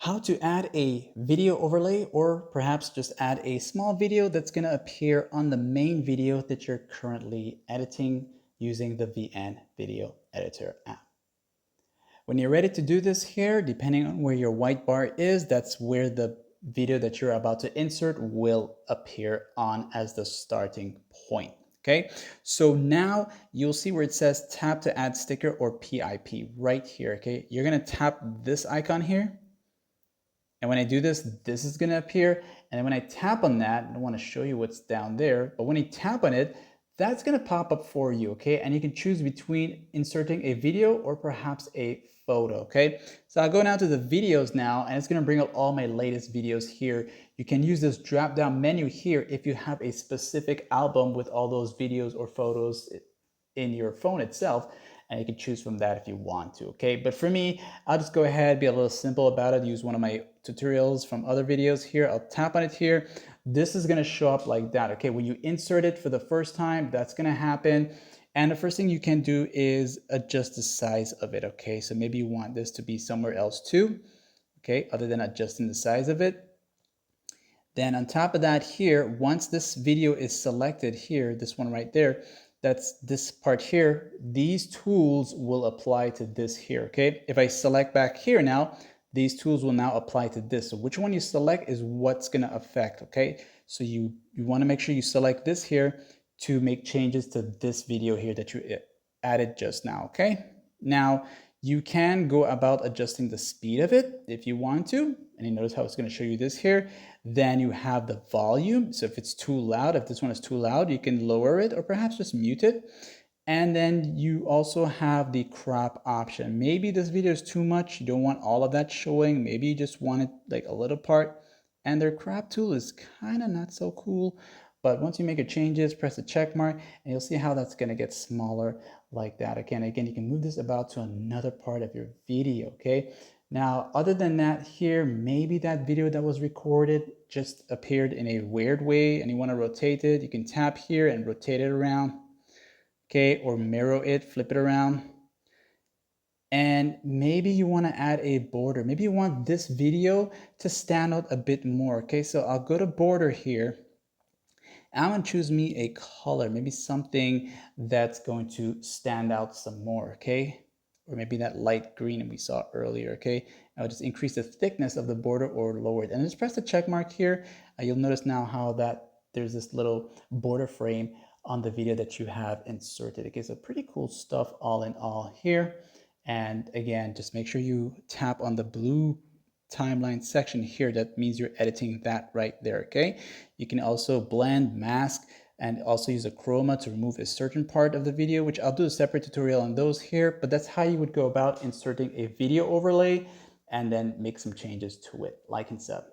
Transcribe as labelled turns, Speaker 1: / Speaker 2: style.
Speaker 1: How to add a video overlay, or perhaps just add a small video that's going to appear on the main video that you're currently editing using the VN Video Editor app. When you're ready to do this here, depending on where your white bar is, that's where the video that you're about to insert will appear on as the starting point. Okay, so now you'll see where it says tap to add sticker or PIP right here. Okay, you're going to tap this icon here. And when I do this, this is going to appear. And when I tap on that, I don't want to show you what's down there, but when you tap on it, that's going to pop up for you, okay? And you can choose between inserting a video or perhaps a photo, okay? So I'll go now to the videos now, and it's going to bring up all my latest videos here. You can use this drop down menu here if you have a specific album with all those videos or photos in your phone itself, and you can choose from that if you want to, okay? But for me, I'll just go ahead, be a little simple about it, use one of my tutorials from other videos here. I'll tap on it here. This is gonna show up like that, okay? When you insert it for the first time, that's gonna happen. And the first thing you can do is adjust the size of it, okay? So maybe you want this to be somewhere else too, okay? Other than adjusting the size of it. Then on top of that here, once this video is selected here, this one right there, that's this part here, these tools will apply to this here, okay? If I select back here now, these tools will now apply to this. So which one you select is what's gonna affect, okay? So you wanna make sure you select this here to make changes to this video here that you added just now, okay? Now, you can go about adjusting the speed of it if you want to, and you notice how it's gonna show you this here. Then you have the volume. So if it's too loud, if this one is too loud, you can lower it or perhaps just mute it. And then you also have the crop option. Maybe this video is too much. You don't want all of that showing. Maybe you just want it like a little part. And their crop tool is kind of not so cool. But once you make your changes, press the check mark, and you'll see how that's going to get smaller like that. Again, you can move this about to another part of your video, okay? Now, other than that here, maybe that video that was recorded just appeared in a weird way and you want to rotate it. You can tap here and rotate it around, okay? Or mirror it, flip it around. And maybe you want to add a border. Maybe you want this video to stand out a bit more, okay? So I'll go to border here. I'm going to choose me a color, maybe something that's going to stand out some more, okay? Or maybe that light green we saw earlier, okay? I'll just increase the thickness of the border or lower it. And just press the check mark here. You'll notice now how that there's this little border frame on the video that you have inserted. Okay, so pretty cool stuff all in all here. And again, just make sure you tap on the blue timeline section here. That means you're editing that right there, okay? You can also blend, mask, and also use a chroma to remove a certain part of the video, which I'll do a separate tutorial on those here, but that's how you would go about inserting a video overlay and then make some changes to it, like and sub.